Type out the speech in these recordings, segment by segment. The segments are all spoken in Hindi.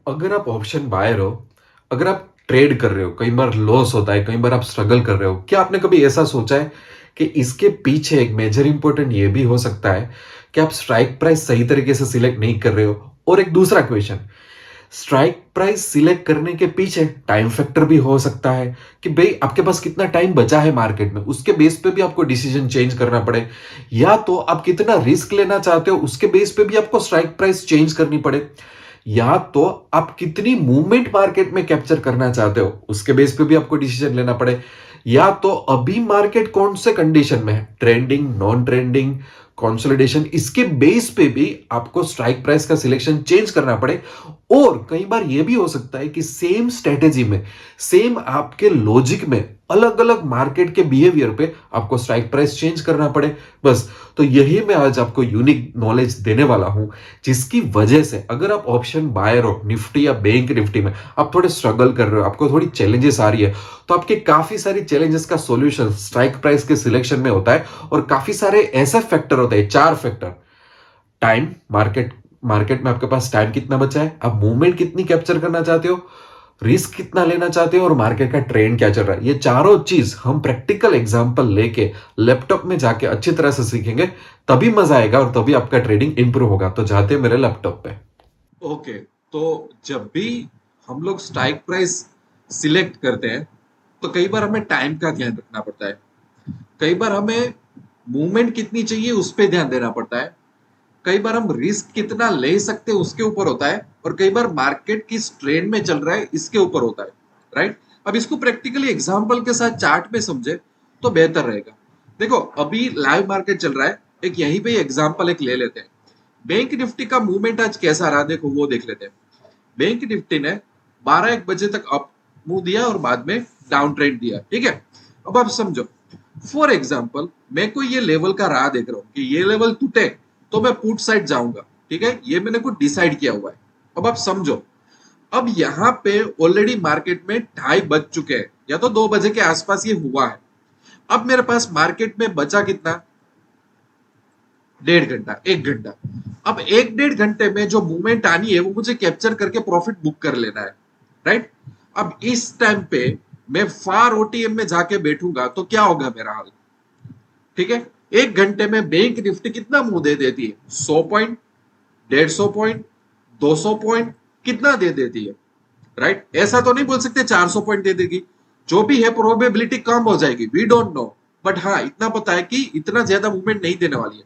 अगर आप ऑप्शन बायर हो, अगर आप ट्रेड कर रहे हो, कई बार लॉस होता है, कई बार आप स्ट्रगल कर रहे हो। क्या आपने कभी ऐसा सोचा है कि इसके पीछे एक मेजर इंपॉर्टेंट ये भी हो सकता है कि आप स्ट्राइक प्राइस सही तरीके से सिलेक्ट नहीं कर रहे हो? और एक दूसरा क्वेश्चन, स्ट्राइक प्राइस सिलेक्ट करने के पीछे टाइम फैक्टर भी हो सकता है कि भाई आपके पास कितना टाइम बचा है मार्केट में, उसके बेस पे भी आपको डिसीजन चेंज करना पड़े, या तो आप कितना रिस्क लेना चाहते हो उसके बेस पे भी आपको स्ट्राइक प्राइस चेंज करनी पड़े, या तो आप कितनी मूवमेंट मार्केट में कैप्चर करना चाहते हो उसके बेस पे भी आपको डिसीजन लेना पड़े, या तो अभी मार्केट कौन से कंडीशन में है, ट्रेंडिंग, नॉन ट्रेंडिंग, कंसोलिडेशन, इसके बेस पे भी आपको स्ट्राइक प्राइस का सिलेक्शन चेंज करना पड़े। और कई बार यह भी हो सकता है कि सेम स्ट्रेटेजी में, सेम आपके लॉजिक में, अलग अलग मार्केट के बिहेवियर पे आपको स्ट्राइक प्राइस चेंज करना पड़े। बस, तो यही मैं आज आपको यूनिक नॉलेज देने वाला हूं, जिसकी वजह से अगर आप ऑप्शन बायर हो निफ्टी या बैंक निफ्टी में, आप थोड़े स्ट्रगल कर रहे हो, आपको थोड़ी चैलेंजेस आ रही है, तो आपके काफी सारी चैलेंजेस का सॉल्यूशन स्ट्राइक प्राइस के सिलेक्शन में होता है। और काफी सारे ऐसे फैक्टर होते हैं, चार फैक्टर: टाइम, मार्केट, मार्केट में आपके पास टाइम कितना बचा है, आप मूवमेंट कितनी कैप्चर करना चाहते हो, रिस्क कितना लेना चाहते हो, और मार्केट का ट्रेंड क्या चल रहा है। ये चारों चीज हम प्रैक्टिकल एग्जांपल लेके लैपटॉप में जाके अच्छी तरह से सीखेंगे, तभी मजा आएगा और तभी आपका ट्रेडिंग इंप्रूव होगा। तो जाते हैं मेरे लैपटॉप पे। ओके। तो जब भी हम लोग स्ट्राइक प्राइस सिलेक्ट करते हैं तो कई बार हमें टाइम का ध्यान रखना पड़ता है। कई बार हमें मूवमेंट कितनी चाहिए उस पर ध्यान देना पड़ता है। कई बार हम रिस्क कितना ले सकते हैं उसके ऊपर होता है, और कई बार मार्केट किस ट्रेंड में चल रहा है इसके ऊपर होता है। राइट। अब इसको प्रैक्टिकली एग्जांपल के साथ चार्ट में समझे तो बेहतर रहेगा। देखो, अभी लाइव मार्केट चल रहा है, एक यहीं पे एग्जांपल एक ले लेते हैं। बैंक निफ्टी का मूवमेंट आज कैसा रहा, देखो वो देख लेते हैं। बैंक निफ्टी ने 12-1 बजे तक अप मूव दिया और बाद में डाउन ट्रेंड दिया। ठीक है। अब आप समझो, फॉर एग्जाम्पल मैं कोई ये लेवल का राह देख रहा हूं कि ये लेवल टूटे तो मैं पुट साइड जाऊंगा। ठीक है, ये मैंने कुछ डिसाइड किया हुआ है। अब आप समझो, अब यहाँ पे ऑलरेडी मार्केट में 2:30 बज चुके हैं, या तो 2 बजे के आसपास ये हुआ है। अब मेरे पास मार्केट में बचा कितना, 1.5 घंटा, 1 घंटा। अब 1-1.5 घंटे में जो मूवमेंट आनी है वो मुझे कैप्चर करके प्रॉफिट बुक कर लेना है। राइट। अब इस टाइम पे मैं फार ओटीएम में जाके बैठूंगा तो क्या होगा मेरा हाल। ठीक है। 1 घंटे में बैंक निफ्टी कितना मुंह दे देती है, 100 पॉइंट, 150 पॉइंट, 200 पॉइंट, कितना दे देती है। राइट। ऐसा तो नहीं बोल सकते 400 पॉइंट दे देगी, जो भी है प्रोबेबिलिटी कम हो जाएगी, वी डोंट नो। बट हाँ, इतना पता है कि इतना ज्यादा मूवमेंट नहीं देने वाली है।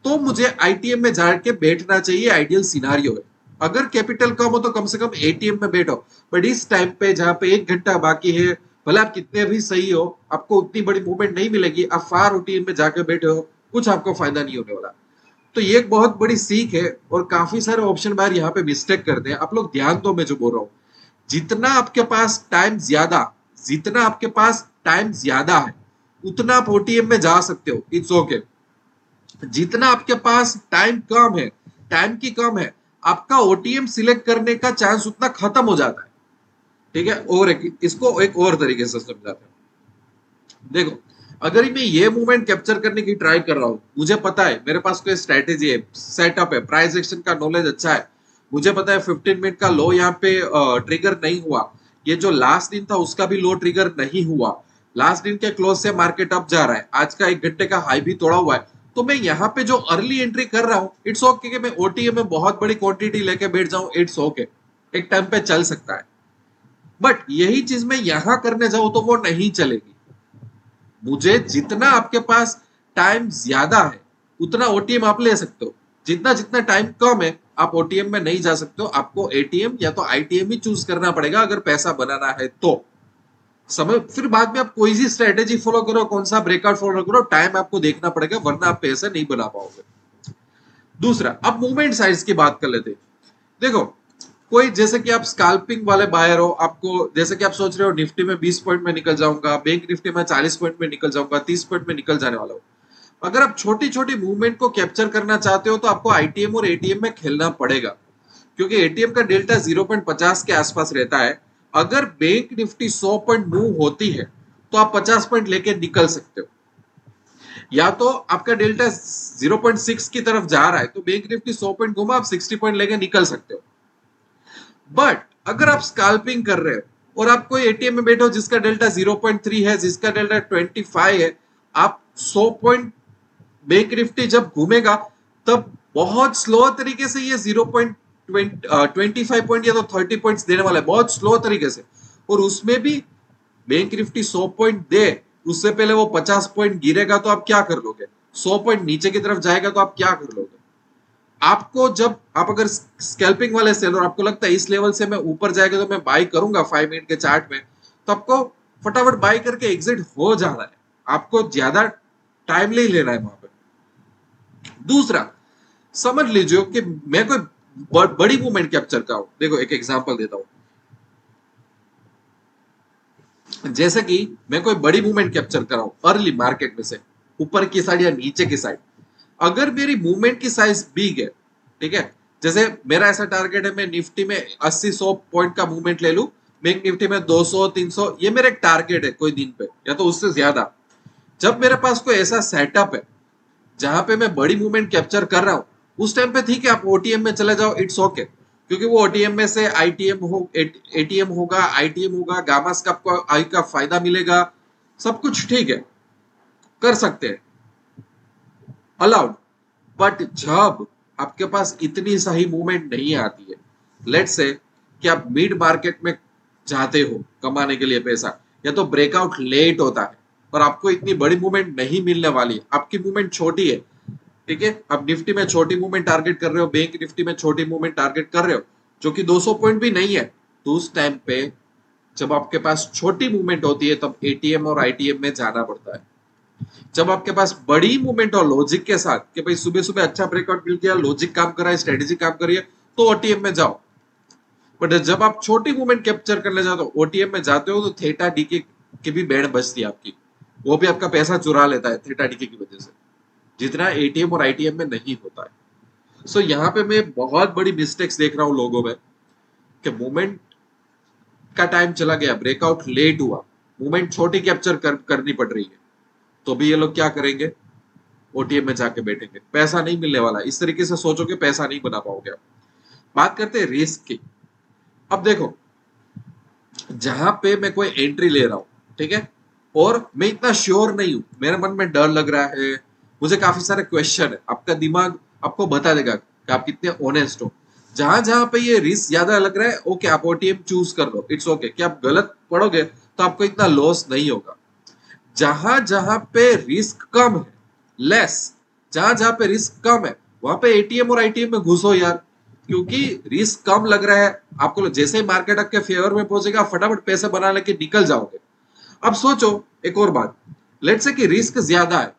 तो मुझे आईटीएम में जाके बैठना चाहिए, आइडियल सिनारियो है। अगर कैपिटल कम हो तो कम से कम एटीएम में बैठो। बट इस टाइम पे जहां पे 1 घंटा बाकी है, भले आप कितने भी सही हो, आपको उतनी बड़ी मूवमेंट नहीं मिलेगी, आप फार ओटीएम में जाकर बैठे हो, कुछ आपको फायदा नहीं होने वाला। तो ये एक बहुत बड़ी सीख है, और काफी सारे ऑप्शन बाहर यहाँ पे मिस्टेक करते हैं। आप लोग ध्यान दो, मैं जो बोल रहा हूँ, जितना आपके पास टाइम ज्यादा जितना आपके पास टाइम ज्यादा है उतना आप ओटीएम में जा सकते हो, इट्स ओके। जितना आपके पास टाइम कम है, टाइम की कम है, आपका ओटीएम सिलेक्ट करने का चांस उतना खत्म हो जाता है। ठीक है। और इसको एक और तरीके से समझाते हैं। देखो, अगर मैं ये मूवमेंट कैप्चर करने की ट्राई कर रहा हूं, मुझे पता है मेरे पास कोई स्ट्रेटेजी है, सेटअप है, प्राइस एक्शन का नॉलेज अच्छा है, मुझे पता है 15 मिनट का लो यहाँ पे ट्रिगर नहीं हुआ, ये जो लास्ट दिन था उसका भी लो ट्रिगर नहीं हुआ, लास्ट दिन के क्लोज से मार्केट अप जा रहा है, आज का 1 घंटे का हाई भी तोड़ा हुआ है, तो मैं यहाँ पे जो अर्ली एंट्री कर रहा हूँ, इट्स ओके कि मैं ओटीएम में बहुत बड़ी क्वांटिटी लेके बैठ जाऊं, इट्स ओके, एक टाइम पे चल सकता है। बट यही चीज मैं यहां करने जाऊं तो वो नहीं चलेगी। मुझे जितना आपके पास टाइम ज्यादा है उतना ओटीएम आप ले सकते हो, जितना जितना टाइम कम है आप ओटीएम में नहीं जा सकते हो, आपको एटीएम या तो आईटीएम ही चूज करना पड़ेगा अगर पैसा बनाना है तो। समय फिर बाद में आप कोई सी स्ट्रेटेजी फॉलो करो, कौन सा ब्रेकआउट फॉलो करो, टाइम आपको देखना पड़ेगा, वरना आप पैसा नहीं बना पाओगे। दूसरा, अब मूवमेंट साइज की बात कर लेते हैं। देखो, कोई जैसे कि आप स्कैल्पिंग वाले बायर हो, आपको जैसे कि आप सोच रहे हो निफ्टी में 20 पॉइंट में निकल जाऊंगा, बैंक निफ्टी में 40 पॉइंट में निकल जाऊंगा, 30 पॉइंट में निकल जाने वाला हो। अगर आप छोटी छोटी मूवमेंट को कैप्चर करना चाहते हो तो आपको आईटीएम और एटीएम में खेलना पड़ेगा, क्योंकि एटीएम का डेल्टा 0.50 के आसपास रहता है। अगर बैंक निफ्टी 100 पॉइंट मूव होती है तो आप 50 पॉइंट लेके निकल सकते हो, या तो आपका डेल्टा 0.6 की तरफ जा रहा है तो बैंक निफ्टी 100 पॉइंट घूमा, आप 60 पॉइंट लेके निकल सकते हो। बट अगर आप स्कैल्पिंग कर रहे हो और आप कोई एटीएम में बैठे हो जिसका डेल्टा 0.3 है, जिसका डेल्टा 25 है, आप 100 पॉइंट बैंक निफ्टी जब घूमेगा तब बहुत स्लो तरीके से ये 0.25 पॉइंट या तो 30 पॉइंट्स देने वाला है, बहुत स्लो तरीके से। और उसमें भी बैंक निफ्टी 100 पॉइंट दे, उससे पहले वो 50 पॉइंट गिरेगा तो आप क्या कर लोगे? 100 पॉइंट नीचे की तरफ जाएगा तो आप क्या कर लोगे? आपको जब आप अगर स्कैल्पिंग वाले सेलर, आपको लगता है इस लेवल से मैं ऊपर जाएगा तो मैं बाई करूंगा 5 मिनट के चार्ट में, तो आपको फटाफट बाई करके एग्जिट हो जाना है, आपको ज्यादा टाइम नहीं लेना है वहां पे। दूसरा, समझ लीजिए कि मैं कोई बड़ी मूवमेंट कैप्चर कर रहा हूं। देखो एक एग्जांपल देता हूं, जैसे कि मैं कोई बड़ी मूवमेंट कैप्चर कर रहा हूं अर्ली मार्केट में से, ऊपर की साइड या नीचे की साइड। अगर मेरी मूवमेंट की साइज बिग है, ठीक है, जैसे मेरा ऐसा टारगेट है मैं निफ्टी में 80-100 पॉइंट का मूवमेंट ले लूं, बैंक निफ्टी में 200-300, ये मेरा एक टारगेट है कोई दिन पे या तो उससे ज्यादा। जब मेरे पास कोई ऐसा सेटअप है जहां पे मैं बड़ी मूवमेंट कैप्चर कर रहा हूं, उस टाइम पे ठीक है आप ओटीएम में चले जाओ, इट्स ओके, क्योंकि वो ओटीएम में से एटीएम होगा, आईटीएम होगा, गामास का आपको आई का फायदा मिलेगा, सब कुछ ठीक है, कर सकते हैं, अलाउड। बट जब आपके पास इतनी सही मूवमेंट नहीं आती है, लेट्स से कि आप मिड मार्केट में जाते हो कमाने के लिए पैसा, या तो ब्रेकआउट लेट होता है और आपको इतनी बड़ी मूवमेंट नहीं मिलने वाली है, आपकी मूवमेंट छोटी है, ठीक है, आप निफ्टी में छोटी मूवमेंट टारगेट कर रहे हो, बैंक निफ्टी में छोटी मूवमेंट टारगेट कर रहे हो, जो कि 200 पॉइंट भी नहीं है, तो उस टाइम पे जब आपके पास छोटी मूवमेंट होती है तब एटीएम और आईटीएम में जाना पड़ता है। जब आपके पास बड़ी मूवमेंट और लॉजिक के साथ कि भाई सुबह सुबह अच्छा ब्रेकआउट मिल गया, लॉजिक काम कर रहा है, स्ट्रेटेजी काम कर रही है, तो ओटीएम में जाओ। बट जब आप छोटी मूवमेंट कैप्चर करने जाते हो, ओटीएम में जाते हो, तो थेटा डीके की भी बैंड बचती है आपकी, वो भी आपका पैसा चुरा लेता है थेटा डीके की वजह से, जितना एटीएम और आईटीएम में नहीं होता है। सो यहाँ पे मैं बहुत बड़ी मिस्टेक्स देख रहा हूँ लोगों में कि मूवमेंट का टाइम चला गया, ब्रेकआउट लेट हुआ, मूवमेंट छोटी कैप्चर करनी पड़ रही है, तो भी ये लोग क्या करेंगे? ओटीएम में जाके बैठेंगे, पैसा नहीं मिलने वाला। इस तरीके से सोचोगे पैसा नहीं बना पाओगे आप। बात करते हैं रिस्क की। अब देखो, जहां पे मैं कोई एंट्री ले रहा हूं, ठीक है, और मैं इतना श्योर नहीं हूं, मेरे मन में डर लग रहा है, मुझे काफी सारे क्वेश्चन है, आपका दिमाग आपको बता देगा कि आप कितने ऑनेस्ट हो। जहां जहां पे ये रिस्क ज्यादा लग रहा है, ओके आप ओटीएम चूज कर लो, इट्स ओके, कि आप गलत पढ़ोगे तो आपको इतना लॉस नहीं होगा। जहां जहां पे रिस्क कम है, लेस, जहां जहां पे रिस्क कम है वहां पे एटीएम और आईटीएम में घुसो यार, क्योंकि रिस्क कम लग रहा है आपको। जैसे ही मार्केट आपके फेवर में पहुंचेगा, फटाफट पैसे बना लेके निकल जाओगे। अब सोचो एक और बात, लेट्स से कि रिस्क ज्यादा है,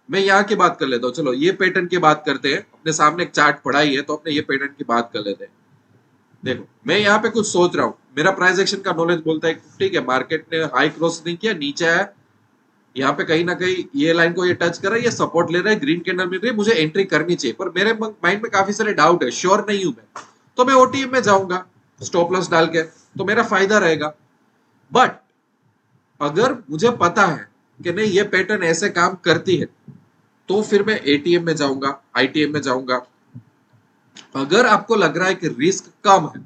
मैं यहाँ की बात कर लेता हूँ, चलो ये पैटर्न की बात करते हैं, अपने सामने एक चार्ट पड़ा ही है तो अपने ये पैटर्न की बात कर लेते हैं। देखो मैं यहाँ पे कुछ सोच रहा हूँ, मेरा प्राइस एक्शन का नॉलेज बोलता है ठीक है, मार्केट ने हाई क्रॉस नहीं किया, नीचे आया, यहाँ पे कहीं ना कहीं ये लाइन को ये टच कर रहा है, ये सपोर्ट ले रहा है, ग्रीन कैंडल मिल रही है, मुझे एंट्री करनी चाहिए, पर मेरे माइंड में काफी सारे डाउट है, श्योर नहीं हूं मैं, तो मैं ओटीएम में जाऊंगा स्टॉप लॉस डाल के, तो मेरा फायदा रहेगा। बट अगर मुझे पता है कि नहीं ये पैटर्न ऐसे काम करती है, तो फिर मैं एटीएम में जाऊंगा, आईटीएम में जाऊंगा। अगर आपको लग रहा है कि रिस्क कम है,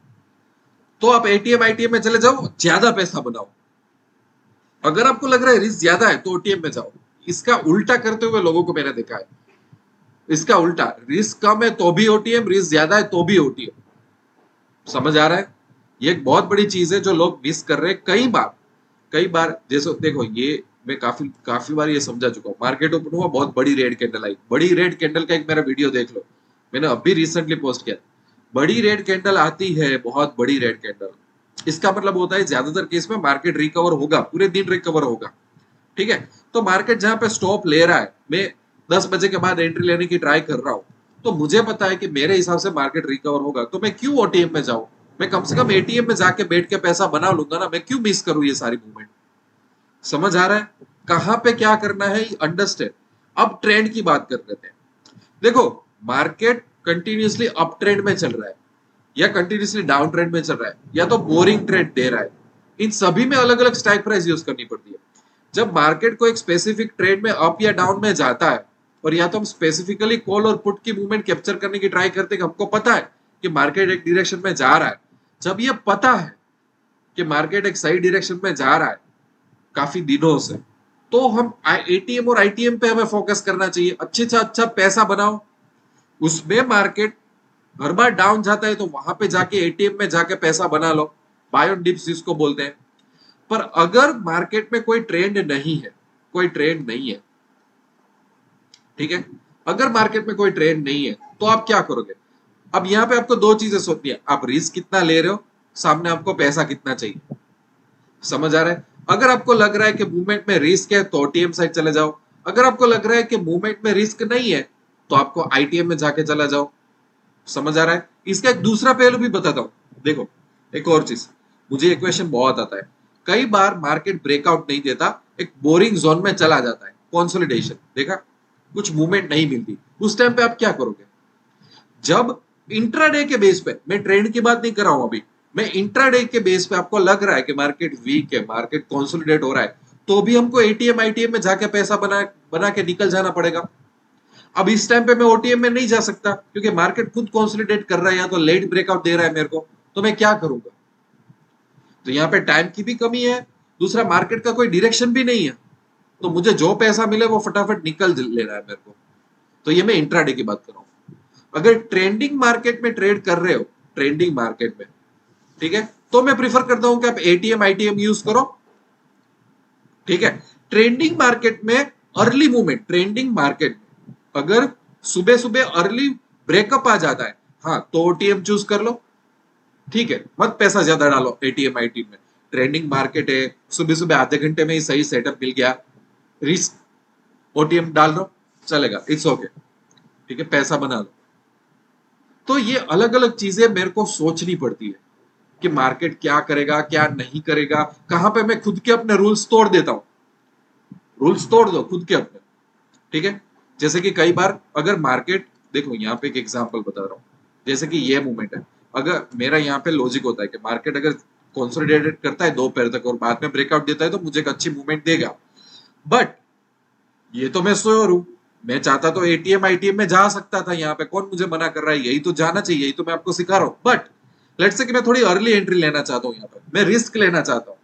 तो आप एटीएम आईटीएम में चले जाओ, ज्यादा पैसा बनाओ। अगर आपको लग रहा है रिस्क ज्यादा है तो ओटीएम में जाओ। इसका उल्टा करते हुए लोगों को मैंने देखा है, इसका उल्टा, रिस्क कम है तो भी ओटीएम, रिस्क ज्यादा है तो भी ओटीएम। समझ आ रहा है? ये एक बहुत बड़ी चीज है जो लोग मिस कर रहे हैं कई बार। जैसे देखो, ये मैं काफी काफी बार ये समझा चुका हूँ, मार्केट ओपन हुआ, बहुत बड़ी रेड कैंडल आई, बड़ी रेड कैंडल का एक मेरा वीडियो देख लो, मैंने अभी रिसेंटली पोस्ट किया। बड़ी रेड कैंडल आती है, बहुत बड़ी रेड कैंडल, इसका मतलब होता है ज्यादातर केस में मार्केट रिकवर होगा, पूरे दिन रिकवर होगा, ठीक है। तो मार्केट जहां पे स्टॉप ले रहा है, मैं 10 बजे के बाद एंट्री लेने की ट्राई कर रहा हूं, तो मुझे पता है कि मेरे हिसाब से मार्केट रिकवर होगा, तो मैं क्यों ओटीएम में जाऊं? मैं कम से कम एटीएम में जाके बैठ के पैसा बना लूंगा ना, मैं क्यों मिस करूं ये सारी मूवमेंट? समझ आ रहा है कहां पे क्या करना है, अंडरस्टैंड। अब ट्रेंड की बात कर लेते हैं। देखो, मार्केट कंटिन्यूअसली अप ट्रेंड में चल रहा है या कंटिन्यूअसली डाउन ट्रेंड में चल रहा है या तो बोरिंग ट्रेंड दे रहा है, इन सभी में अलग अलग स्ट्राइक प्राइस यूज करनी पड़ती है। जब मार्केट को एक स्पेसिफिक ट्रेड में अप या डाउन में जाता है, और या तो हम स्पेसिफिकली कॉल और पुट की मूवमेंट कैप्चर करने की ट्राई करते हैं, हमको पता है कि मार्केट एक डायरेक्शन में जा रहा है, जब ये पता है कि मार्केट एक सही डायरेक्शन में जा रहा है काफी दिनों से, तो हम एटीएम और आईटीएम पे हमें फोकस करना चाहिए। अच्छे से अच्छा पैसा बनाओ, उसमें मार्केट हर बार डाउन जाता है तो वहां पे जाके एटीएम में जाके पैसा बना लो, बाय ऑन डिप्स जिसको बोलते हैं। पर अगर मार्केट में कोई ट्रेंड नहीं है, कोई ट्रेंड नहीं है, ठीक है, अगर मार्केट में कोई ट्रेंड नहीं है तो आप क्या करोगे? अब यहां पे आपको दो चीजें सोचनी है, आप रिस्क कितना ले रहे हो, सामने आपको पैसा कितना चाहिए। समझ आ रहा है? अगर आपको लग रहा है कि मूवमेंट में रिस्क है तो ओटीएम साइड चले जाओ, अगर आपको लग रहा है कि मूवमेंट में रिस्क नहीं है तो आपको आईटीएम में जाके चला जाओ। समझ आ रहा है? इसका एक दूसरा पहलू भी बताता हूं। देखो, एक और चीज, मुझे एक क्वेश्चन बहुत आता है, कई बार मार्केट ब्रेकआउट नहीं देता, एक बोरिंग जोन में चला जाता है, कंसोलिडेशन, देखा, कुछ मूवमेंट नहीं मिलती, उस टाइम पे आप क्या करोगे? जब इंट्राडे के बेस पे, मैं ट्रेंड की बात नहीं कर रहा हूं अभी, मैं इंट्राडे के बेस पे आपको लग रहा है कि मार्केट वीक है, मार्केट कंसोलिडेट हो रहा है, तो भी हमको एटीएम आईटीएम में जाके पैसा बना बना के निकल जाना पड़ेगा। अब इस टाइम पे मैं ओटीएम में नहीं जा सकता क्योंकि मार्केट खुद कंसोलिडेट कर रहा है या तो लेट ब्रेकआउट दे रहा है मेरे को, तो मैं क्या करूंगा? तो यहाँ पे टाइम की भी कमी है, दूसरा मार्केट का कोई डायरेक्शन भी नहीं है, तो मुझे जो पैसा मिले वो फटाफट निकल लेना है मेरे को। तो ये मैं इंट्राडे की बात कर रहा हूँ। अगर ट्रेंडिंग मार्केट में ट्रेड कर रहे हो, ट्रेंडिंग मार्केट में, ठीक है, तो मैं प्रीफर करता हूं कि आप एटीएम आईटीएम यूज करो। ठीक है, ट्रेंडिंग मार्केट में अर्ली मूवमेंट, ट्रेंडिंग मार्केट में अगर सुबह सुबह अर्ली ब्रेकअप आ जाता है, हाँ, तो ओटीएम चूज कर लो। ठीक है, मत पैसा ज्यादा डालो एटीएम आईटीएम में, ट्रेंडिंग मार्केट है, सुबह सुबह आधे घंटे में ही सही सेटअप मिल गया, रिस्क ओटीएम डाल दो, चलेगा, इट्स ओके, ठीक है, पैसा बना लो। तो ये अलग अलग चीजें मेरे को सोचनी पड़ती है कि मार्केट क्या करेगा क्या नहीं करेगा, कहां पे मैं खुद के अपने रूल्स तोड़ देता हूं। रूल्स तोड़ दो खुद के अपने, ठीक है। जैसे कि कई बार अगर मार्केट, देखो यहाँ पे एक एग्जांपल बता रहा हूँ, जैसे कि ये मूवमेंट है, अगर मेरा यहाँ पे लॉजिक होता है कि मार्केट अगर कंसोलिडेटेड करता है 2 पैर तक और बाद में ब्रेकआउट देता है तो मुझे एक अच्छी मूवमेंट देगा। बट ये तो मैं श्योर हूं, मैं चाहता तो एटीएम आईटीएम में जा सकता था, यहाँ पे कौन मुझे मना कर रहा है, यही तो जाना चाहिए, यही तो मैं आपको सिखा रहा हूँ। बट लेट्स से कि मैं थोड़ी अर्ली एंट्री लेना चाहता हूँ, यहाँ पे मैं रिस्क लेना चाहता हूँ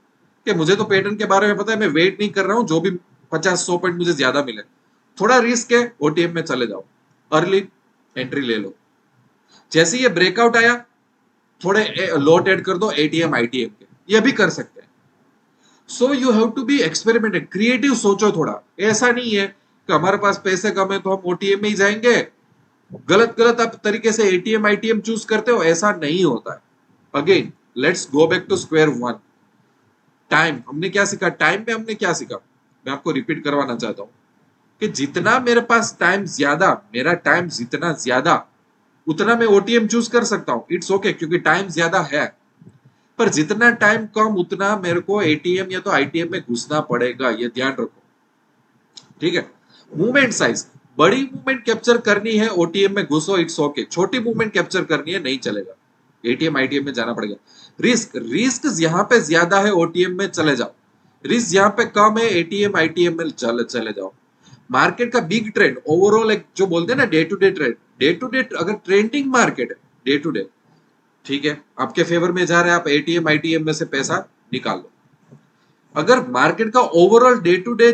कि मुझे तो पैटर्न के बारे में पता है, मैं वेट नहीं कर रहा हूँ, जो भी 50-100 पॉइंट मुझे ज्यादा मिले, थोड़ा रिस्क है, ओटीएम में चले जाओ, अर्ली एंट्री ले लो। जैसे ये ब्रेकआउट आया, थोड़े लॉट ऐड कर दो एटीएम आईटीएम के, ये भी कर सकते हैं। So you have to be experimented, creative सोचो थोड़ा। ऐसा नहीं है कि हमारे पास पैसे कम है तो हम ओटीएम में ही जाएंगे, गलत गलत आप तरीके से एटीएम आईटीएम चूज करते हो, ऐसा नहीं होता है। Again let's go back to square one. Time, हमने क्या सीखा, टाइम में हमने क्या सीखा, मैं आपको रिपीट करवाना चाहता हूं कि जितना मेरे पास टाइम ज्यादा, मेरा टाइम जितना ज्यादा, उतना मैं ओटीएम चूज कर सकता हूं, इट्स ओके, क्योंकि टाइम ज्यादा है। पर जितना टाइम कम, उतना मेरे को एटीएम या तो आईटीएम में घुसना पड़ेगा, ये ध्यान रखो। ठीक है, मूवमेंट साइज, बड़ी मूवमेंट कैप्चर करनी है ओटीएम में घुसो, इट्स ओके, छोटी मूवमेंट कैप्चर करनी है नहीं चलेगा, एटीएम आईटीएम में जाना पड़ेगा। रिस्क, रिस्क यहाँ पे ज्यादा है, ओटीएम में चले जाओ, रिस्क यहाँ पे कम है, एटीएम आईटीएम में चले जाओ। मार्केट का बिग ट्रेंड ओवरऑल, एक जो बोलते हैं ना day to day trend, day to day अगर ट्रेंडिंग मार्केट है डे टू डे, ठीक है, आपके फेवर में जा रहा है, आप एटीएम आईटीएम में से पैसा निकाल लो। अगर मार्केट का overall day to day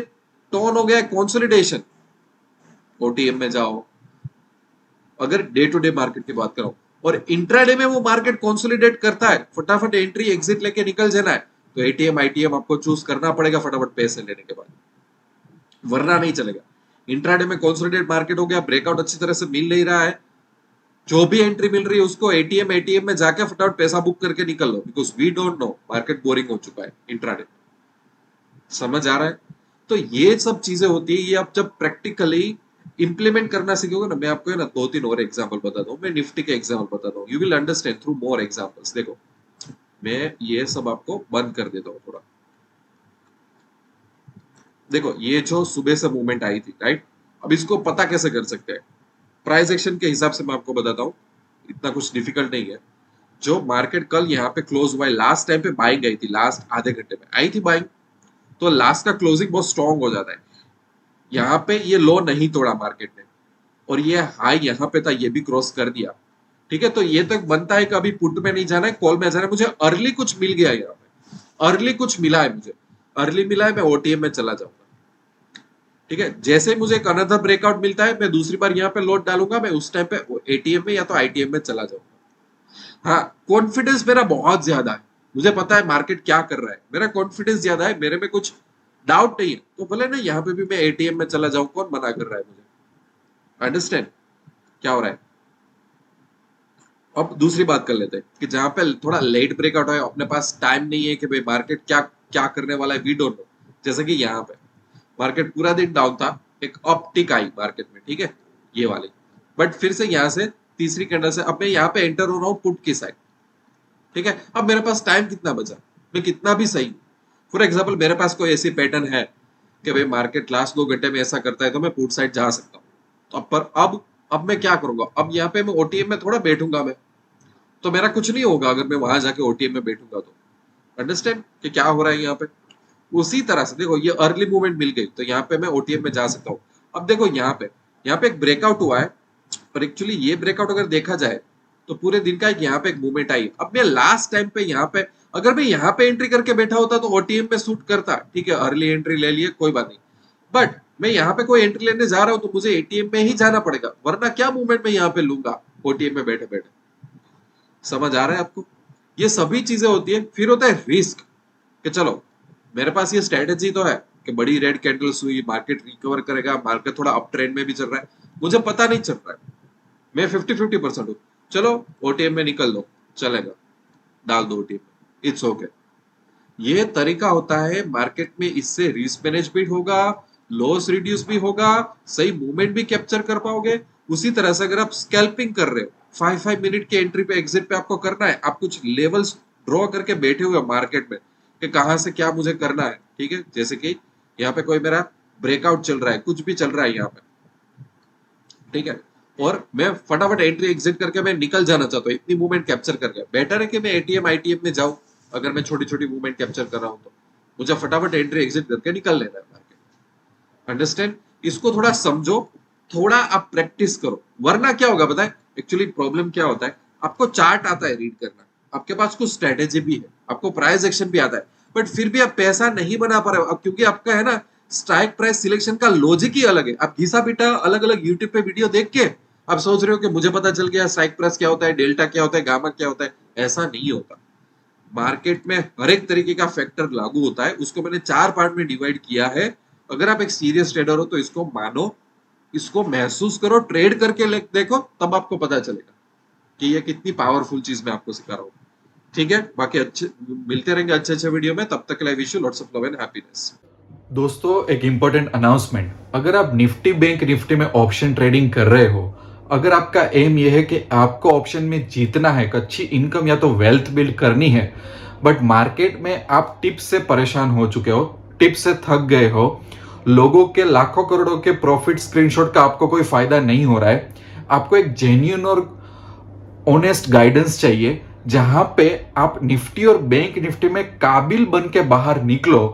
tone हो गया कंसोलिडेशन, ओटीएम में जाओ। अगर डे टू डे मार्केट की बात करो और इंट्राडे में वो मार्केट कंसोलिडेट करता है, फटाफट एंट्री एग्जिट लेके निकल जाना है, तो एटीएम आईटीएम आपको चूज करना पड़ेगा फटाफट पैसे लेने के बाद, वरना नहीं चलेगा। इंट्राडे में कंसोलिडेट मार्केट हो गया, ब्रेकआउट अच्छी तरह से मिल नहीं रहा है, जो भी एंट्री मिल रही है उसको एटीएम में जाके फटाफट पैसा बुक करके निकल लो, because we don't know, market boring हो चुका है इंट्राडे। समझ आ रहा है? तो ये सब चीजें होती है, ये आप जब प्रैक्टिकली इंप्लीमेंट करना सीखोगे ना, मैं आपको है ना 2-3 और एग्जांपल बताता हूँ, मैं निफ्टी के एग्जांपल बताता हूँ, you will understand through more examples. देखो, मैं ये सब आपको बंद कर देता हूँ थोड़ा। देखो, ये जो सुबह से मूवमेंट आई थी, राइट, अब इसको पता कैसे कर सकते हैं? प्राइस एक्शन के हिसाब से मैं आपको बताता हूँ, इतना कुछ डिफिकल्ट नहीं है। जो मार्केट कल यहाँ पे क्लोज हुआ है, लास्ट टाइम पे बाइंग आई थी, लास्ट आधे घंटे में आई थी बाइंग, तो लास्ट का क्लोजिंग बहुत स्ट्रॉन्ग हो जाता है। यहाँ पे ये लो नहीं तोड़ा मार्केट ने, और ये हाई यहाँ पे था, ये भी क्रॉस कर दिया, ठीक है, तो ये तो बनता है कि अभी पुट में नहीं जाना है, कॉल में जाना है, मुझे अर्ली कुछ मिल गया यहाँ पे, अर्ली कुछ मिला है मुझे, अर्ली मिला है, मैं ओटीएम में चला जाऊंगा। ठीक है, जैसे ही मुझे एक अनदर ब्रेकआउट मिलता है, मैं दूसरी बार यहाँ पे लोड डालूंगा, मैं उस टाइम पे एटीएम में या तो आईटीएम में चला जाऊंगा। हाँ, कॉन्फिडेंस मेरा बहुत ज्यादा है, मुझे पता है मार्केट क्या कर रहा है, मेरा कॉन्फिडेंस ज्यादा है, मेरे में कुछ डाउट नहीं है, तो भले ना यहाँ पे भी मैं एटीएम में चला जाऊं, कौन मना कर रहा है मुझे? अंडरस्टैंड क्या हो रहा है? अब दूसरी बात कर लेते हैं कि जहां पे थोड़ा लेट ब्रेकआउट है, अपने पास टाइम नहीं है कि भाई मार्केट क्या क्या करने वाला है, वी डोंट नो। जैसे कि यहाँ पे मार्केट पूरा दिन डाउन था, एक अपटिक आई मार्केट में, ठीक है, ये वाली, बट फिर से यहाँ से तीसरी कैंडल से अब मैं यहाँ पे एंटर हो रहा हूँ पुट की साइड। ठीक है, अब मेरे पास टाइम कितना बचा, मैं कितना भी सही हूँ, फॉर एग्जाम्पल मेरे पास कोई ऐसी पैटर्न है कि भाई मार्केट लास्ट 2 घंटे में ऐसा करता है तो मैं पुट साइड जा सकता हूँ, तो अब मैं क्या करूंगा, अब यहाँ पे मैं ओटीएम में थोड़ा बैठूंगा, मैं तो मेरा कुछ नहीं होगा अगर मैं वहां जाके ओटीएम में बैठूंगा तो। अंडरस्टैंड कि क्या हो रहा है यहाँ पे? उसी तरह से देखो, ये अर्ली मूवमेंट मिल गई तो यहाँ पे मैं ओटीएम में जा सकता हूँ। अब देखो यहाँ पे एक ब्रेकआउट हुआ है, पर एक्चुअली ये ब्रेकआउट अगर देखा जाए तो पूरे दिन का एक यहाँ पे एक मूवमेंट आई। अब मैं लास्ट टाइम पे यहाँ पे अगर मैं यहाँ पे एंट्री करके बैठा होता तो ओटीएम में सूट करता, ठीक है, अर्ली एंट्री ले लिए कोई बात नहीं, बट मैं यहाँ पे कोई एंट्री लेने जा रहा हूँ तो मुझे एटीएम में ही जाना पड़ेगा, वरना क्या मूवमेंट मैं यहाँ पे लूंगा ओटीएम में बैठे बैठे। समझ आ रहा है आपको? ये सभी चीजें होती है। फिर होता है रिस्क, कि चलो मेरे पास ये स्ट्रेटेजी तो है कि बड़ी रेड कैंडल्स हुई, मार्केट रिकवर करेगा, मार्केट थोड़ा अप ट्रेंड में भी चल रहा है, मुझे पता नहीं चल रहा है, मैं 50-50% हूँ, चलो ओटीएम में निकल दो, चलेगा, डाल दो ओटीएम में, इट्स ओके। ये तरीका होता है मार्केट में, इससे रिस्क मैनेजमेंट होगा, लॉस रिड्यूस भी होगा, सही मूवमेंट भी कैप्चर कर पाओगे। उसी तरह से अगर आप स्कैल्पिंग कर रहे हो, 5 मिनट के एंट्री पे एग्जिट पे आपको करना है, आप कुछ लेवल्स ड्रॉ करके बैठे हुए मार्केट में कि कहां से क्या मुझे करना है, ठीक है, जैसे कि यहाँ पे कोई मेरा ब्रेकआउट चल रहा है, कुछ भी चल रहा है यहाँ पे, ठीक है, और मैं फटाफट एंट्री एग्जिट करके मैं निकल जाना चाहता हूँ इतनी मूवमेंट कैप्चर करके, बेटर है कि मैं एटीएम आईटीएम में जाऊं। अगर मैं छोटी छोटी मूवमेंट कैप्चर कर रहा हूं तो मुझे फटाफट एंट्री एग्जिट करके निकल लेना है मार्केट। अंडरस्टैंड? इसको थोड़ा समझो, थोड़ा आप प्रैक्टिस करो, वरना क्या होगा पता है, एक्चुअली प्रॉब्लम क्या होता है, आपको चार्ट आता है रीड करना, आपके पास कुछ स्ट्रेटेजी भी है, आपको प्राइस एक्शन भी आता है, बट फिर भी आप पैसा नहीं बना पा रहे हो, क्योंकि आपका है ना स्ट्राइक प्राइस सिलेक्शन का लॉजिक ही अलग है। आप घिसा पीटा अलग अलग यूट्यूब पे वीडियो देख के आप सोच रहे हो कि मुझे पता चल गया स्ट्राइक प्राइस क्या होता है, डेल्टा क्या होता है, गामा क्या होता है, ऐसा नहीं होता। मार्केट में हर एक तरीके का फैक्टर लागू होता है, उसको मैंने 4 पार्ट में डिवाइड किया है। अगर आप एक सीरियस ट्रेडर हो तो इसको मानो, इसको महसूस करो, ट्रेड करके देखो, तब आपको पता चलेगा कि ये कितनी पावरफुल चीज मैं आपको सिखा रहा हूँ। ठीक है, बाकी अच्छे मिलते रहेंगे अच्छे अच्छे वीडियो में, तब तक के लिए wish you lots of love and happiness. दोस्तों, एक इंपॉर्टेंट अनाउंसमेंट, अगर आप निफ्टी बैंक निफ्टी में ऑप्शन ट्रेडिंग कर रहे हो, अगर आपका एम यह है कि आपको ऑप्शन में जीतना है, अच्छी इनकम या तो वेल्थ बिल्ड करनी है, बट मार्केट में आप टिप्स से परेशान हो चुके हो, टिप्स से थक गए हो, लोगों के लाखों करोड़ों के प्रॉफिट स्क्रीनशॉट का आपको कोई फायदा नहीं हो रहा है, आपको एक जेन्युइन और ऑनेस्ट गाइडेंस चाहिए जहां पे आप निफ्टी और बैंक निफ्टी में काबिल बन के बाहर निकलो,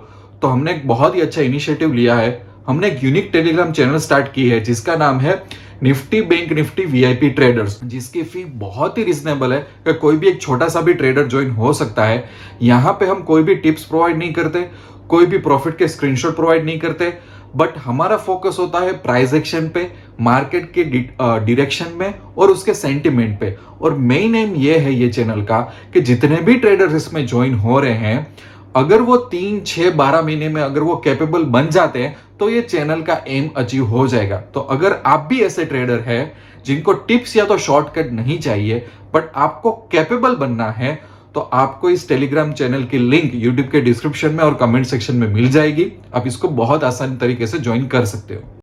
तो हमने एक बहुत ही अच्छा इनिशिएटिव लिया है। हमने एक यूनिक टेलीग्राम चैनल स्टार्ट की है जिसका नाम है Nifty bank Nifty VIP traders, जिसकी फी बहुत ही रिजनेबल है कि कोई भी एक छोटा सा भी ट्रेडर ज्वाइन हो सकता है। यहाँ पे हम कोई भी टिप्स प्रोवाइड नहीं करते, कोई भी प्रॉफिट के स्क्रीनशॉट प्रोवाइड नहीं करते, बट हमारा फोकस होता है प्राइस एक्शन पे, मार्केट के डायरेक्शन में और उसके सेंटिमेंट पे। और मेन एम ये है ये चैनल का कि जितने भी ट्रेडर्स इसमें ज्वाइन हो रहे हैं, अगर वो 3, 6, 12 महीने में अगर वो कैपेबल बन जाते हैं तो ये चैनल का एम अचीव हो जाएगा। तो अगर आप भी ऐसे ट्रेडर हैं जिनको टिप्स या तो शॉर्टकट नहीं चाहिए बट आपको कैपेबल बनना है, तो आपको इस टेलीग्राम चैनल की लिंक यूट्यूब के डिस्क्रिप्शन में और कमेंट सेक्शन में मिल जाएगी। आप इसको बहुत आसान तरीके से ज्वाइन कर सकते हो।